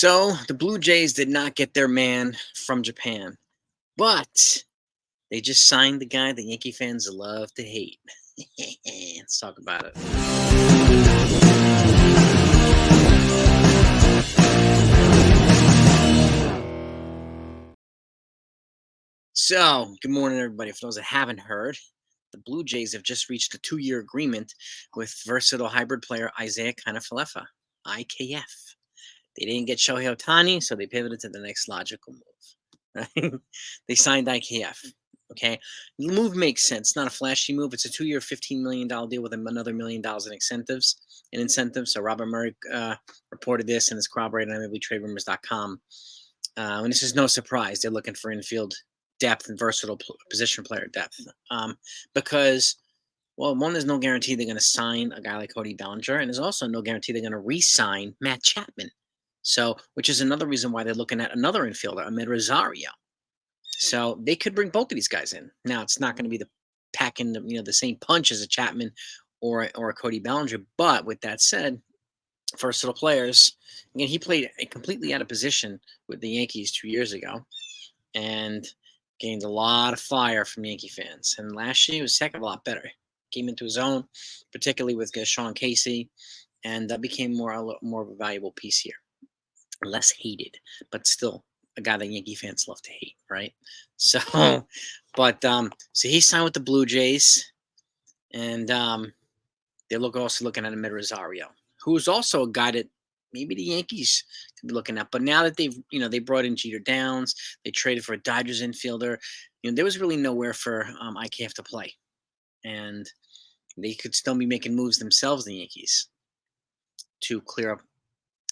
So the Blue Jays did not get their man from Japan, but they just signed the guy that Yankee fans love to hate. Let's talk about it. So, good morning, everybody. For those that haven't heard, the Blue Jays have just reached a 2-year agreement with versatile hybrid player Isaiah Kanafalefa, IKF. They didn't get Shohei Ohtani, so they pivoted to the next logical move. Right? They signed IKF. Okay, the move makes sense. Not a flashy move. It's a 2-year, $15 million deal with another $1 million in incentives. So Robert Murray reported this and it's corroborated on MLBTradeRumors.com. And this is no surprise. They're looking for infield depth and versatile position player depth. Because, well, one, there's no guarantee they're going to sign a guy like Cody Bellinger, and there's also no guarantee they're going to re-sign Matt Chapman. So, which is another reason why they're looking at another infielder, Ahmed Rosario. So they could bring both of these guys in. Now, it's not going to be the same punch as a Chapman or a Cody Bellinger. But with that said, versatile players. Again, he played completely out of position with the Yankees 2 years ago, and gained a lot of fire from Yankee fans. And last year he was a heck of a lot better. Came into his own, particularly with Sean Casey, and became more of a valuable piece here. Less hated, but still a guy that Yankee fans love to hate, right? So, so he signed with the Blue Jays, and they're also looking at Ahmed Rosario, who is also a guy that maybe the Yankees could be looking at. But now that they brought in Jeter Downs, they traded for a Dodgers infielder. There was really nowhere for IKF to play, and they could still be making moves themselves, the Yankees, to clear up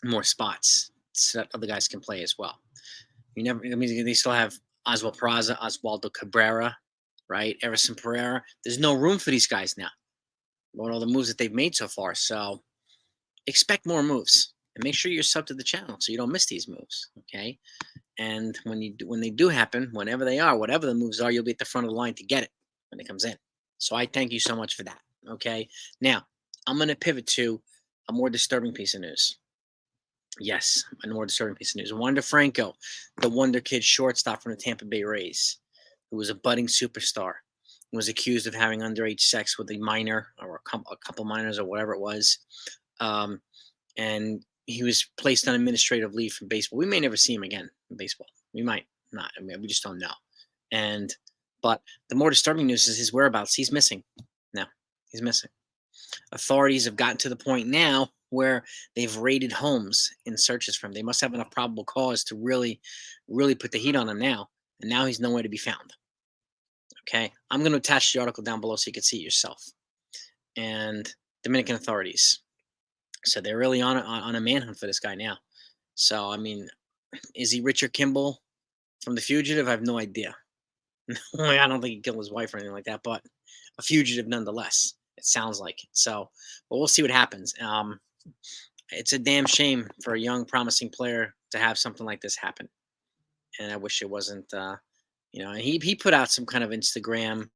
more spots so that other guys can play as well. They still have Oswald Peraza, Oswaldo Cabrera, right? Everson Pereira. There's no room for these guys now. With all the moves that they've made so far. So expect more moves. And make sure you're sub to the channel so you don't miss these moves, okay? And when they do happen, whenever they are, whatever the moves are, you'll be at the front of the line to get it when it comes in. So I thank you so much for that, okay? Now, I'm going to pivot to a more disturbing piece of news. Yes, a more disturbing piece of news. Wander Franco, the wonder kid shortstop from the Tampa Bay Rays, who was a budding superstar, was accused of having underage sex with a minor or a couple minors or whatever it was. And he was placed on administrative leave from baseball. We may never see him again in baseball. We might not. I mean, we just don't know. But the more disturbing news is his whereabouts. He's missing. Now, he's missing. Authorities have gotten to the point now where they've raided homes in searches for him. They must have enough probable cause to really, really put the heat on him now. And now he's nowhere to be found. Okay, I'm going to attach the article down below so you can see it yourself. And Dominican authorities. So they're really on a manhunt for this guy now. So, I mean, is he Richard Kimball from The Fugitive? I have no idea. I don't think he killed his wife or anything like that, but a fugitive nonetheless. It sounds like it. So, but we'll see what happens. It's a damn shame for a young, promising player to have something like this happen. And I wish it wasn't, and he put out some kind of Instagram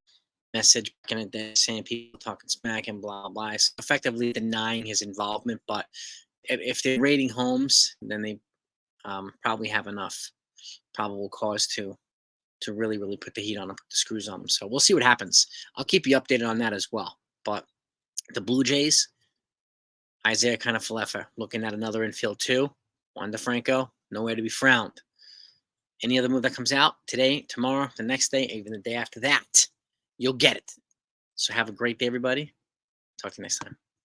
message back in the day saying people talking smack and blah blah, so effectively denying his involvement. But if they're raiding homes, then they probably have enough probable cause to really put the heat on them, put the screws on them. So we'll see what happens. I'll keep you updated on that as well. But the Blue Jays, Isaiah Kanafalefa looking at another infield too. Wander Franco, nowhere to be found. Any other move that comes out today, tomorrow, the next day, even the day after that, you'll get it. So have a great day, everybody. Talk to you next time.